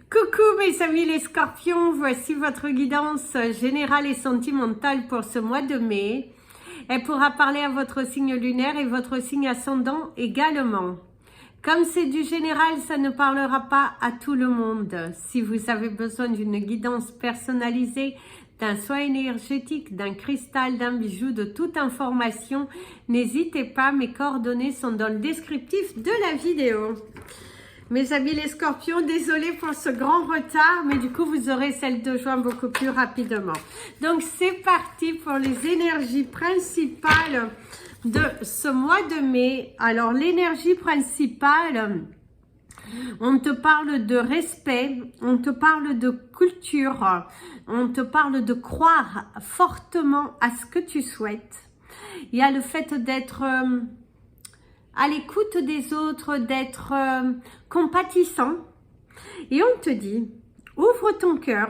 Coucou mes amis les scorpions, voici votre guidance générale et sentimentale pour ce mois de mai. Elle pourra parler à votre signe lunaire et votre signe ascendant également. Comme c'est du général, ça ne parlera pas à tout le monde. Si vous avez besoin d'une guidance personnalisée, d'un soin énergétique, d'un cristal, d'un bijou, de toute information, n'hésitez pas, mes coordonnées sont dans le descriptif de la vidéo. Mes amis les scorpions, désolé pour ce grand retard, mais du coup vous aurez celle de juin beaucoup plus rapidement. Donc c'est parti pour les énergies principales de ce mois de mai. Alors l'énergie principale, on te parle de respect, on te parle de culture, on te parle de croire fortement à ce que tu souhaites. Il y a le fait d'être à l'écoute des autres, d'être compatissant. Et on te dit, ouvre ton cœur,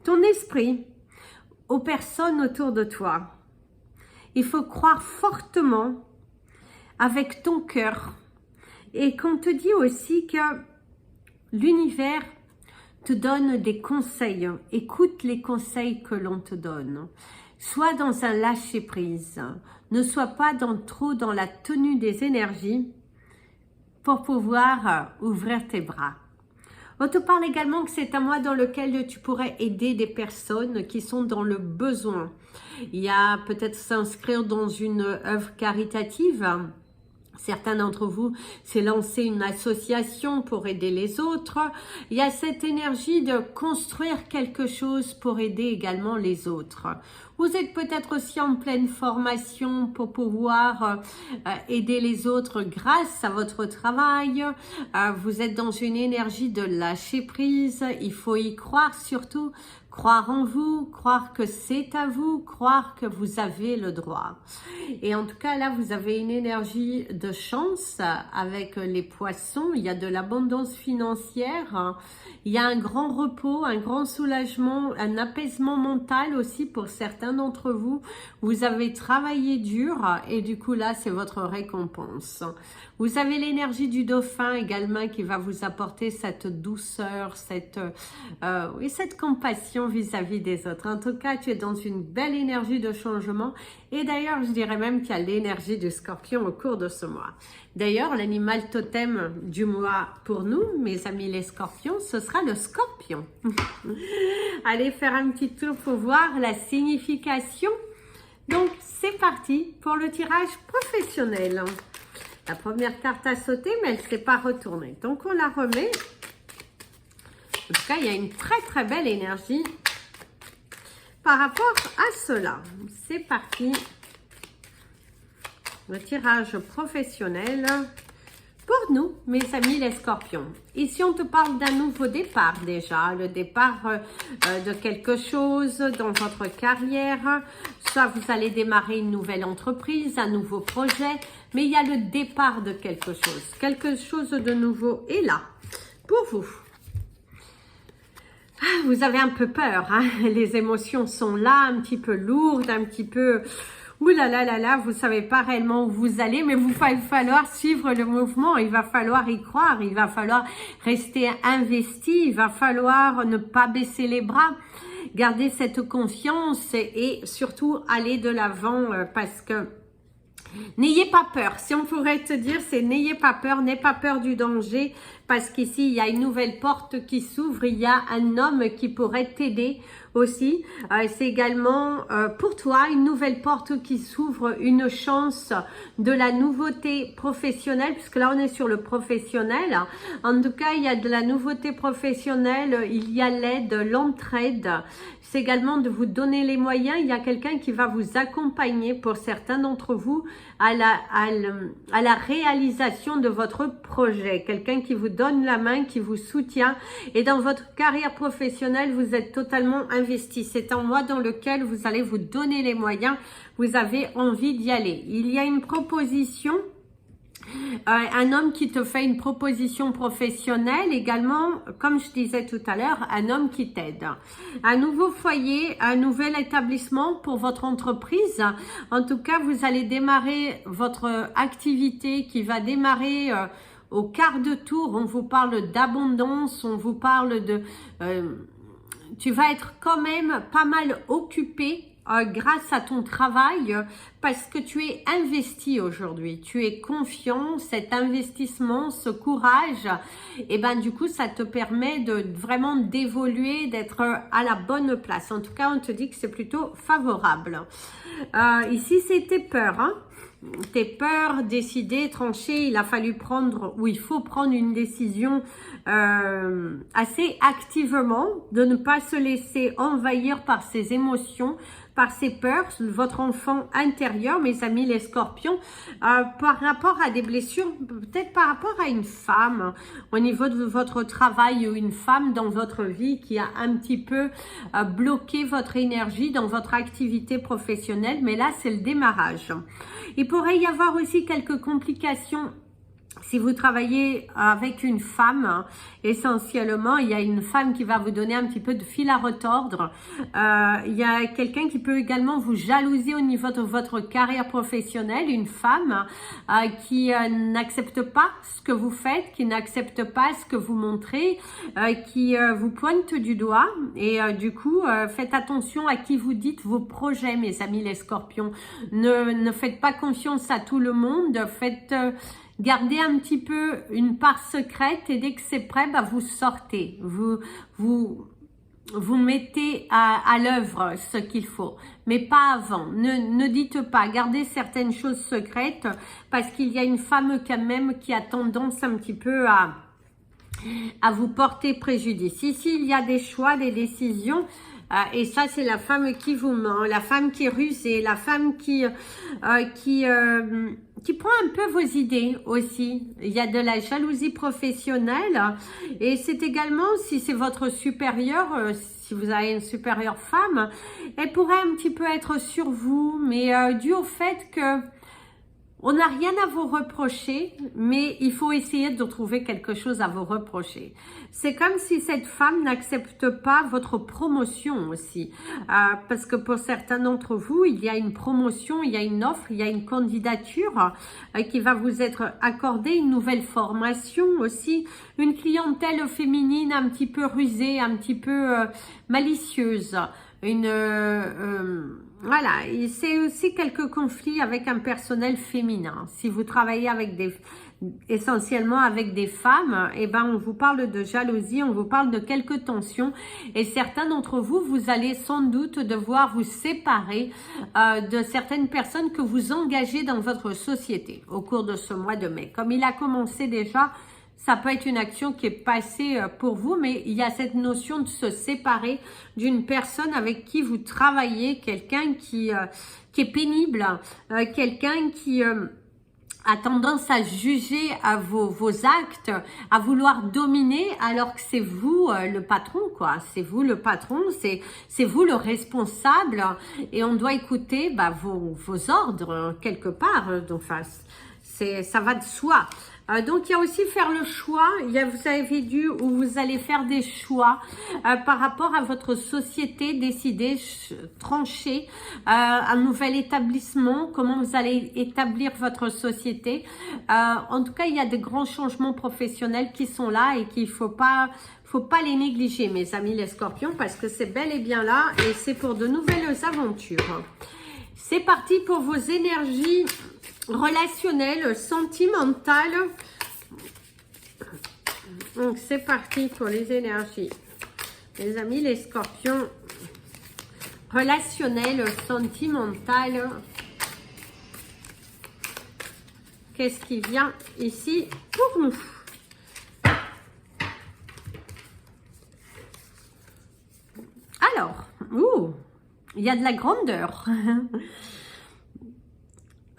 ton esprit aux personnes autour de toi. Il faut croire fortement avec ton cœur. Et qu'on te dit aussi que l'univers te donne des conseils. Écoute les conseils que l'on te donne. Sois dans un lâcher-prise. Ne sois pas trop dans la tenue des énergies pour pouvoir ouvrir tes bras. On te parle également que c'est un mois dans lequel tu pourrais aider des personnes qui sont dans le besoin. Il y a peut-être s'inscrire dans une œuvre caritative. Certains d'entre vous s'est lancé une association pour aider les autres. Il y a cette énergie de construire quelque chose pour aider également les autres. Vous êtes peut-être aussi en pleine formation pour pouvoir aider les autres grâce à votre travail. Vous êtes dans une énergie de lâcher prise. Il faut y croire surtout. Croire en vous, croire que c'est à vous, croire que vous avez le droit. Et en tout cas, là, vous avez une énergie de chance avec les poissons. Il y a de l'abondance financière. Il y a un grand repos, un grand soulagement, un apaisement mental aussi pour certains d'entre vous. Vous avez travaillé dur et du coup, là, c'est votre récompense. Vous avez l'énergie du dauphin également qui va vous apporter cette douceur, cette compassion vis-à-vis des autres. En tout cas, tu es dans une belle énergie de changement et d'ailleurs, je dirais même qu'il y a l'énergie du scorpion au cours de ce mois. D'ailleurs, l'animal totem du mois pour nous, mes amis les scorpions, ce sera le scorpion. Allez faire un petit tour pour voir la signification. Donc, c'est parti pour le tirage professionnel. La première carte a sauté, mais elle ne s'est pas retournée. Donc, on la remet. En tout cas, il y a une très belle énergie par rapport à cela. C'est parti. Le tirage professionnel pour nous, mes amis les scorpions. Ici, on te parle d'un nouveau départ déjà. Le départ de quelque chose dans votre carrière. Soit vous allez démarrer une nouvelle entreprise, un nouveau projet. Mais il y a le départ de quelque chose. Quelque chose de nouveau est là pour vous. Vous avez un peu peur, hein? Les émotions sont là, un petit peu lourdes, un petit peu... Ouh là là là là, vous savez pas réellement où vous allez, mais il va falloir suivre le mouvement, il va falloir y croire, il va falloir rester investi, il va falloir ne pas baisser les bras, garder cette confiance et surtout aller de l'avant parce que n'ayez pas peur. Si on pourrait te dire, c'est n'ayez pas peur, n'aie pas peur du danger parce qu'ici, il y a une nouvelle porte qui s'ouvre, il y a un homme qui pourrait t'aider aussi. C'est également pour toi une nouvelle porte qui s'ouvre, une chance de la nouveauté professionnelle, puisque là, on est sur le professionnel. En tout cas, il y a de la nouveauté professionnelle, il y a l'aide, l'entraide. C'est également de vous donner les moyens. Il y a quelqu'un qui va vous accompagner pour certains d'entre vous à la réalisation de votre projet. Quelqu'un qui vous donne la main, qui vous soutient. Et dans votre carrière professionnelle, vous êtes totalement investi. C'est un mois dans lequel vous allez vous donner les moyens. Vous avez envie d'y aller. Il y a une proposition. Un homme qui te fait une proposition professionnelle, également, comme je disais tout à l'heure, un homme qui t'aide. Un nouveau foyer, un nouvel établissement pour votre entreprise. En tout cas, vous allez démarrer votre activité qui va démarrer au quart de tour, on vous parle d'abondance, on vous parle de... tu vas être quand même pas mal occupé grâce à ton travail parce que tu es investi aujourd'hui, tu es confiant, cet investissement, ce courage, et ben du coup ça te permet de vraiment d'évoluer, d'être à la bonne place. En tout cas on te dit que c'est plutôt favorable. Ici c'est tes peurs, hein. Tes peurs, décider, trancher, il a fallu prendre, ou il faut prendre une décision assez activement, de ne pas se laisser envahir par ses émotions, par ses peurs, votre enfant intérieur, mes amis les scorpions, par rapport à des blessures, peut-être par rapport à une femme, au niveau de votre travail, ou une femme dans votre vie qui a un petit peu bloqué votre énergie dans votre activité professionnelle, mais là c'est le démarrage. Il pourrait y avoir aussi quelques complications si vous travaillez avec une femme, essentiellement, il y a une femme qui va vous donner un petit peu de fil à retordre. Il y a quelqu'un qui peut également vous jalouser au niveau de votre carrière professionnelle, une femme qui n'accepte pas ce que vous faites, qui n'accepte pas ce que vous montrez, qui vous pointe du doigt. Et du coup, faites attention à qui vous dites vos projets, mes amis les scorpions. Ne faites pas confiance à tout le monde, gardez un petit peu une part secrète et dès que c'est prêt, bah, vous sortez, vous mettez à l'œuvre ce qu'il faut, mais pas avant. Ne dites pas, gardez certaines choses secrètes parce qu'il y a une femme quand même qui a tendance un petit peu à vous porter préjudice. Ici, il y a des choix, des décisions. Et ça, c'est la femme qui vous ment, la femme qui est rusée, la femme qui prend un peu vos idées aussi. Il y a de la jalousie professionnelle et c'est également, si c'est votre supérieur, si vous avez une supérieure femme, elle pourrait un petit peu être sur vous, mais dû au fait que on n'a rien à vous reprocher, mais il faut essayer de trouver quelque chose à vous reprocher. C'est comme si cette femme n'accepte pas votre promotion aussi. Parce que pour certains d'entre vous, il y a une promotion, il y a une offre, il y a une candidature qui va vous être accordée, une nouvelle formation aussi. Une clientèle féminine un petit peu rusée, un petit peu malicieuse. Voilà, c'est aussi quelques conflits avec un personnel féminin. Si vous travaillez avec essentiellement avec des femmes, eh ben on vous parle de jalousie, on vous parle de quelques tensions et certains d'entre vous, vous allez sans doute devoir vous séparer de certaines personnes que vous engagez dans votre société au cours de ce mois de mai. Comme il a commencé déjà, ça peut être une action qui est passée pour vous, mais il y a cette notion de se séparer d'une personne avec qui vous travaillez, quelqu'un qui est pénible, quelqu'un qui a tendance à juger à vos actes, à vouloir dominer alors que c'est vous le patron, quoi. C'est vous le patron, c'est vous le responsable et on doit écouter vos ordres quelque part. Donc, ça va de soi. Donc, il y a aussi faire le choix. Vous avez vu où vous allez faire des choix par rapport à votre société, décider, trancher un nouvel établissement, comment vous allez établir votre société. En tout cas, il y a de grands changements professionnels qui sont là et qu'il faut pas les négliger, mes amis les scorpions, parce que c'est bel et bien là et c'est pour de nouvelles aventures. C'est parti pour vos énergies relationnelles, sentimentales. Donc c'est parti pour les énergies. Les amis, les scorpions, relationnelles, sentimentales. Qu'est-ce qui vient ici pour nous? Alors, il y a de la grandeur.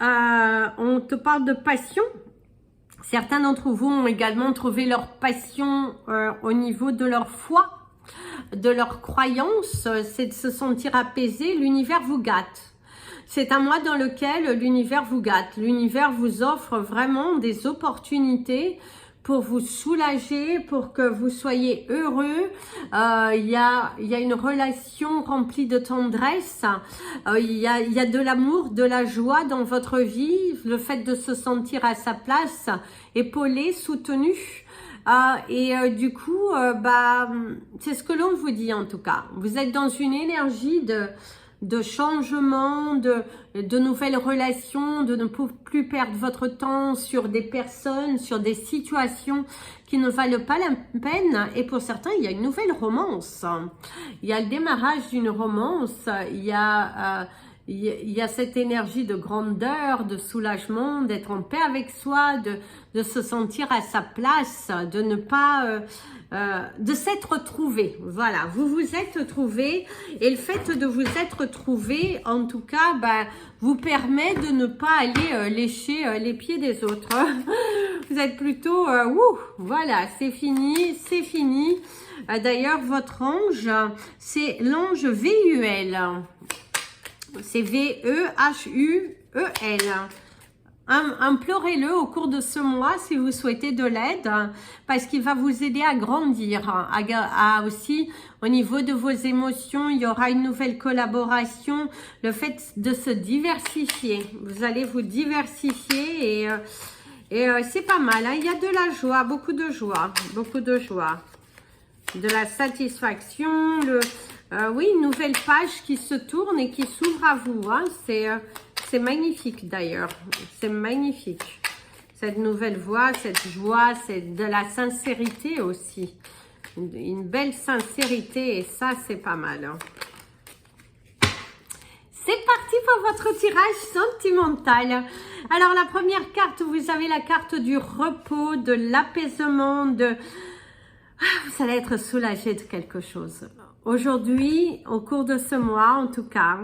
On te parle de passion. Certains d'entre vous ont également trouvé leur passion au niveau de leur foi, de leur croyance. C'est de se sentir apaisé. L'univers vous gâte. C'est un mois dans lequel l'univers vous gâte. L'univers vous offre vraiment des opportunités pour vous soulager, pour que vous soyez heureux. Il y a une relation remplie de tendresse. Il y a de l'amour, de la joie dans votre vie. Le fait de se sentir à sa place, épaulé, soutenu. Du coup, c'est ce que l'on vous dit en tout cas. Vous êtes dans une énergie de changement, de nouvelles relations, de ne plus perdre votre temps sur des personnes, sur des situations qui ne valent pas la peine. Et pour certains, il y a une nouvelle romance. Il y a le démarrage d'une romance. Il y a cette énergie de grandeur, de soulagement, d'être en paix avec soi, de se sentir à sa place, de ne pas... de s'être trouvé. Voilà, vous vous êtes trouvé et le fait de vous être trouvé, en tout cas, vous permet de ne pas aller lécher les pieds des autres. Vous êtes plutôt, voilà, c'est fini, c'est fini. D'ailleurs, votre ange, c'est l'ange VUL. C'est V-E-H-U-E-L. Implorez-le au cours de ce mois si vous souhaitez de l'aide, parce qu'il va vous aider à grandir, aussi au niveau de vos émotions. Il y aura une nouvelle collaboration, le fait de se diversifier. Vous allez vous diversifier et c'est pas mal, hein. Il y a de la joie, beaucoup de joie, de la satisfaction, oui, une nouvelle page qui se tourne et qui s'ouvre à vous, hein. C'est magnifique d'ailleurs, c'est magnifique. Cette nouvelle voix, cette joie, c'est de la sincérité aussi. Une belle sincérité et ça, c'est pas mal, hein. C'est parti pour votre tirage sentimental. Alors, la première carte, vous avez la carte du repos, de l'apaisement, vous allez être soulagé de quelque chose. Aujourd'hui, au cours de ce mois, en tout cas,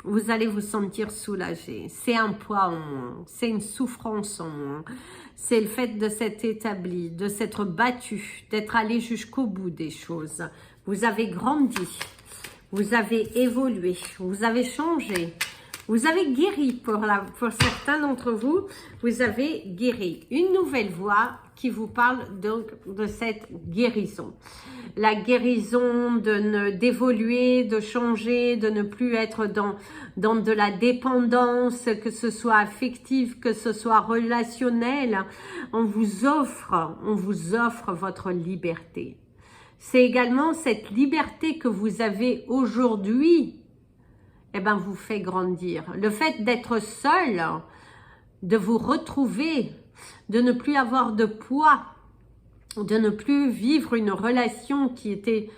vous allez vous sentir soulagé. C'est un poids en moins, c'est une souffrance en moins. C'est le fait de s'être établi, de s'être battu, d'être allé jusqu'au bout des choses. Vous avez grandi, vous avez évolué, vous avez changé. Vous avez guéri pour certains d'entre vous, vous avez guéri. Une nouvelle voix qui vous parle donc de cette guérison. La guérison d'évoluer, de changer, de ne plus être dans de la dépendance, que ce soit affective, que ce soit relationnel. On vous offre votre liberté. C'est également cette liberté que vous avez aujourd'hui, vous fait grandir. Le fait d'être seul, de vous retrouver, de ne plus avoir de poids, de ne plus vivre une relation qui était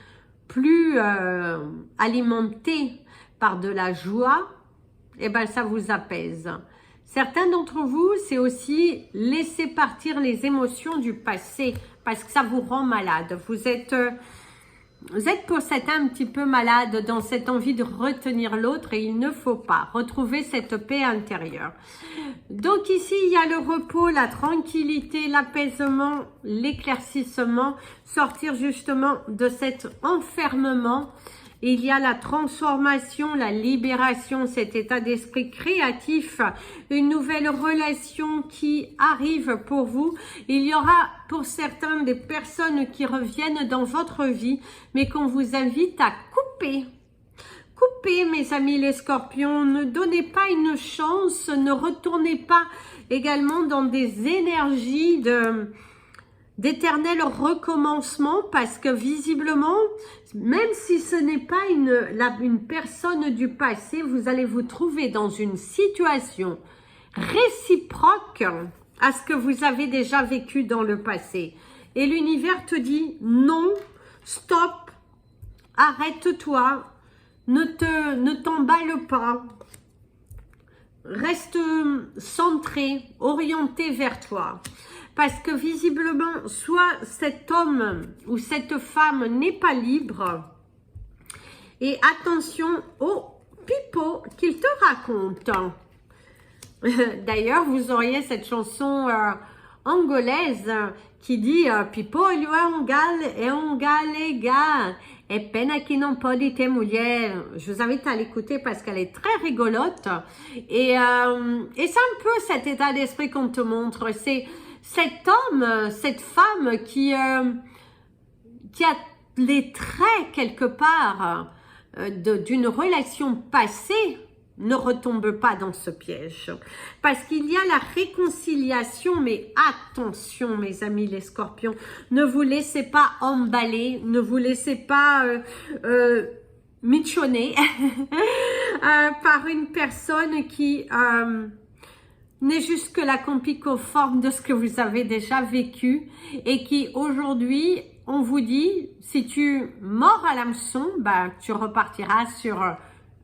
plus alimentée par de la joie, ça vous apaise. Certains d'entre vous, c'est aussi laisser partir les émotions du passé parce que ça vous rend malade. Vous êtes pour certains un petit peu malade dans cette envie de retenir l'autre et il ne faut pas retrouver cette paix intérieure. Donc ici, il y a le repos, la tranquillité, l'apaisement, l'éclaircissement, sortir justement de cet enfermement. Il y a la transformation, la libération, cet état d'esprit créatif, une nouvelle relation qui arrive pour vous. Il y aura pour certains des personnes qui reviennent dans votre vie, mais qu'on vous invite à couper. Coupez, mes amis les scorpions, ne donnez pas une chance, ne retournez pas également dans des énergies d'éternel recommencement parce que visiblement, même si ce n'est pas une personne du passé, vous allez vous trouver dans une situation réciproque à ce que vous avez déjà vécu dans le passé. Et l'univers te dit non, stop, arrête-toi, ne t'emballe pas, reste centré, orienté vers toi. Parce que visiblement, soit cet homme ou cette femme n'est pas libre. Et attention au pipeau qu'il te raconte. D'ailleurs, vous auriez cette chanson angolaise qui dit Pipo lui è un galega e pena che non può di te mulher. Je vous invite à l'écouter parce qu'elle est très rigolote. Et c'est un peu cet état d'esprit qu'on te montre. cet homme, cette femme qui a les traits quelque part d'une relation passée, ne retombe pas dans ce piège. Parce qu'il y a la réconciliation, mais attention mes amis les scorpions, ne vous laissez pas emballer, ne vous laissez pas michonner par une personne qui n'est juste que la complique-forme de ce que vous avez déjà vécu et qui aujourd'hui, on vous dit, si tu mords à l'hameçon, bah, tu repartiras sur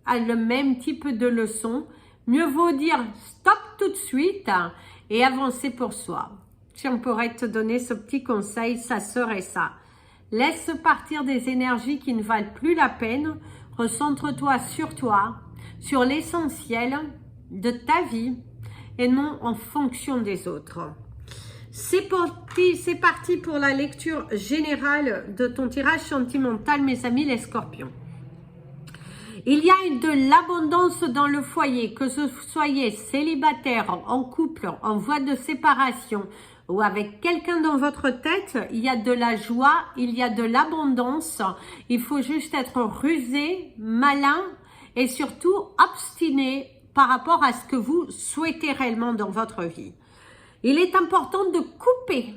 le même type de leçon. Mieux vaut dire stop tout de suite et avancer pour soi. Si on pourrait te donner ce petit conseil, ça serait ça. Laisse partir des énergies qui ne valent plus la peine. Recentre-toi, sur l'essentiel de ta vie et non en fonction des autres. C'est parti pour la lecture générale de ton tirage sentimental, mes amis les scorpions. Il y a de l'abondance dans le foyer, que vous soyez célibataire, en couple, en voie de séparation ou avec quelqu'un dans votre tête, il y a de la joie, il y a de l'abondance. Il faut juste être rusé, malin et surtout obstiné par rapport à ce que vous souhaitez réellement dans votre vie. Il est important de couper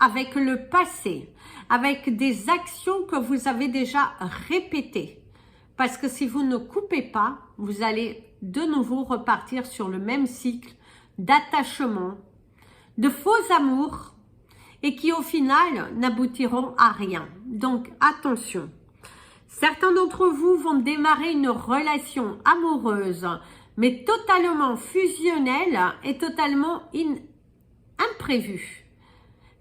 avec le passé, avec des actions que vous avez déjà répétées. Parce que si vous ne coupez pas, vous allez de nouveau repartir sur le même cycle d'attachement, de faux amours et qui au final n'aboutiront à rien. Donc attention, certains d'entre vous vont démarrer une relation amoureuse, mais totalement fusionnelle et totalement imprévue.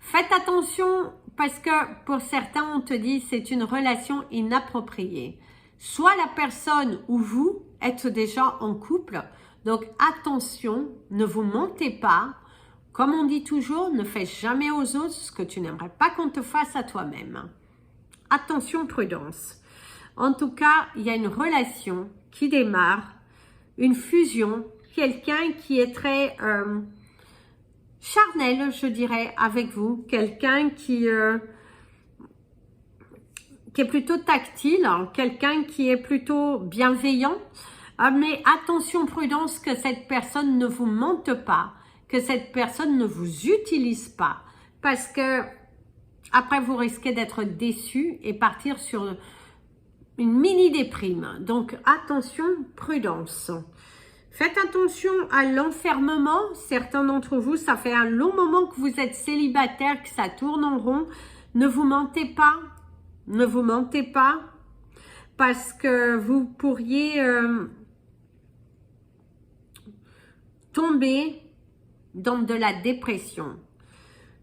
Faites attention parce que pour certains, on te dit c'est une relation inappropriée. Soit la personne ou vous êtes déjà en couple, donc attention, ne vous mentez pas. Comme on dit toujours, ne fais jamais aux autres ce que tu n'aimerais pas qu'on te fasse à toi-même. Attention, prudence. En tout cas, il y a une relation qui démarre, une fusion, quelqu'un qui est très charnel, je dirais, avec vous, quelqu'un qui est plutôt tactile, hein, quelqu'un qui est plutôt bienveillant, mais attention, prudence, que cette personne ne vous mente pas, que cette personne ne vous utilise pas, parce que après vous risquez d'être déçu et partir sur une mini déprime. Donc attention, prudence. Faites attention à l'enfermement. Certains d'entre vous, ça fait un long moment que vous êtes célibataire, que ça tourne en rond. Ne vous mentez pas. Ne vous mentez pas. Parce que vous pourriez tomber dans de la dépression.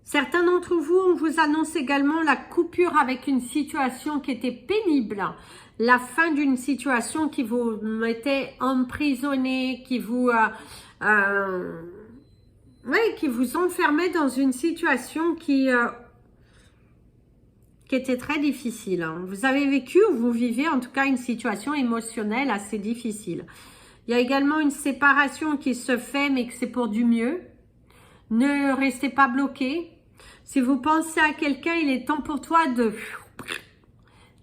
Certains d'entre vous, on vous annonce également la coupure avec une situation qui était pénible. La fin d'une situation qui vous mettait emprisonné, qui vous enfermait dans une situation qui était très difficile. Hein. Vous avez vécu ou vous vivez en tout cas une situation émotionnelle assez difficile. Il y a également une séparation qui se fait, mais que c'est pour du mieux. Ne restez pas bloqué. Si vous pensez à quelqu'un, il est temps pour toi de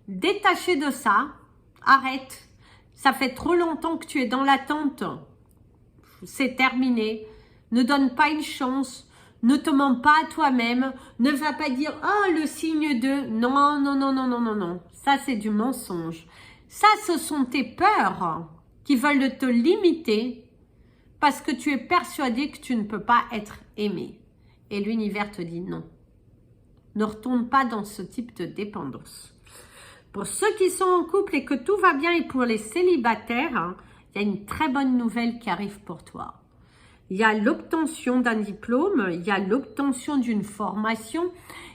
détacher de ça. Arrête. Ça fait trop longtemps que tu es dans l'attente. C'est terminé. Ne donne pas une chance. Ne te mens pas à toi-même. Ne va pas dire « Oh, le signe de… » Non, non, non, non, non, non, non. Ça, c'est du mensonge. Ça, ce sont tes peurs qui veulent te limiter parce que tu es persuadé que tu ne peux pas être aimé. Et l'univers te dit non. Ne retourne pas dans ce type de dépendance. Pour ceux qui sont en couple et que tout va bien et pour les célibataires, hein, il y a une très bonne nouvelle qui arrive pour toi. Il y a l'obtention d'un diplôme, il y a l'obtention d'une formation,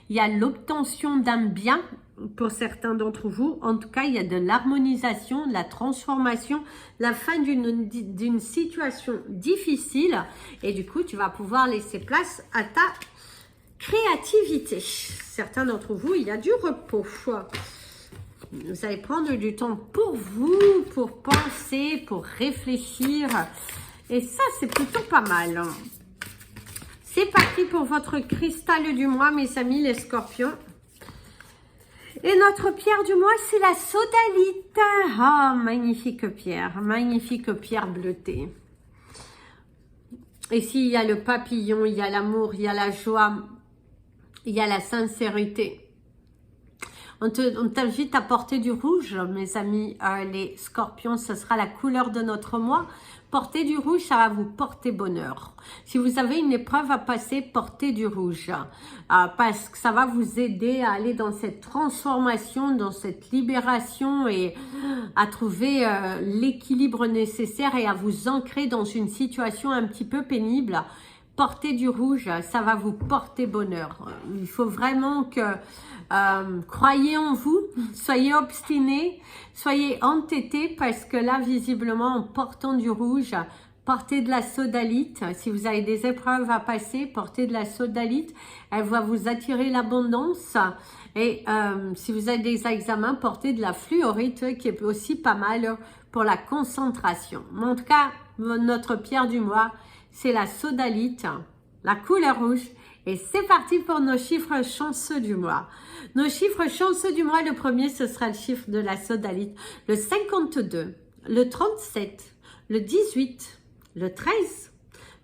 il y a l'obtention d'un bien pour certains d'entre vous. En tout cas, il y a de l'harmonisation, de la transformation, la fin d'une situation difficile. Et du coup, tu vas pouvoir laisser place à ta créativité. Certains d'entre vous, il y a du repos. Vous allez prendre du temps pour vous, pour penser, pour réfléchir. Et ça, c'est plutôt pas mal. C'est parti pour votre cristal du mois, mes amis, les scorpions. Et notre pierre du mois, c'est la sodalite. Oh, magnifique pierre bleutée. Ici, il y a le papillon, il y a l'amour, il y a la joie, il y a la sincérité. On t'invite à porter du rouge, mes amis, les scorpions, ce sera la couleur de notre mois. Portez du rouge, ça va vous porter bonheur. Si vous avez une épreuve à passer, portez du rouge. Parce que ça va vous aider à aller dans cette transformation, dans cette libération et à trouver l'équilibre nécessaire et à vous ancrer dans une situation un petit peu pénible. Portez du rouge, ça va vous porter bonheur. Il faut vraiment que croyez en vous, soyez obstinés, soyez entêtés parce que là, visiblement, en portant du rouge, portez de la sodalite. Si vous avez des épreuves à passer, portez de la sodalite. Elle va vous attirer l'abondance. Et si vous avez des examens, portez de la fluorite qui est aussi pas mal pour la concentration. Mais en tout cas, notre pierre du mois, c'est la sodalite, la couleur rouge. Et c'est parti pour nos chiffres chanceux du mois. Nos chiffres chanceux du mois, le premier, ce sera le chiffre de la sodalite. Le 52, le 37, le 18, le 13,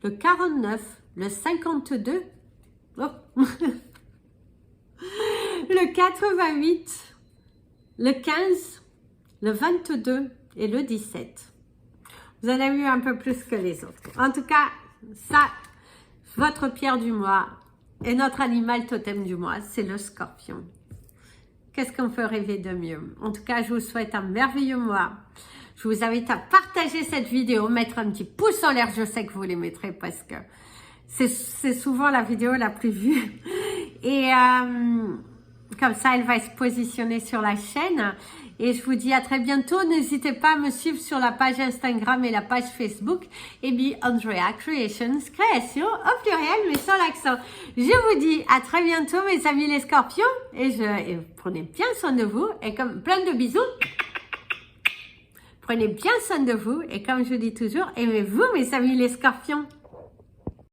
le 49, le 52, oh. Le 88, le 15, le 22 et le 17. Vous en avez eu un peu plus que les autres. En tout cas, ça, votre pierre du mois et notre animal totem du mois, c'est le scorpion. Qu'est-ce qu'on peut rêver de mieux? En tout cas, je vous souhaite un merveilleux mois. Je vous invite à partager cette vidéo, mettre un petit pouce en l'air. Je sais que vous les mettrez parce que c'est souvent la vidéo la plus vue. Et comme ça, elle va se positionner sur la chaîne. Et je vous dis à très bientôt. N'hésitez pas à me suivre sur la page Instagram et la page Facebook. Et bien, Andrea Creations, création au pluriel, mais sans l'accent. Je vous dis à très bientôt, mes amis les scorpions. Et prenez bien soin de vous. Et comme plein de bisous. Prenez bien soin de vous. Et comme je dis toujours, aimez-vous, mes amis les scorpions.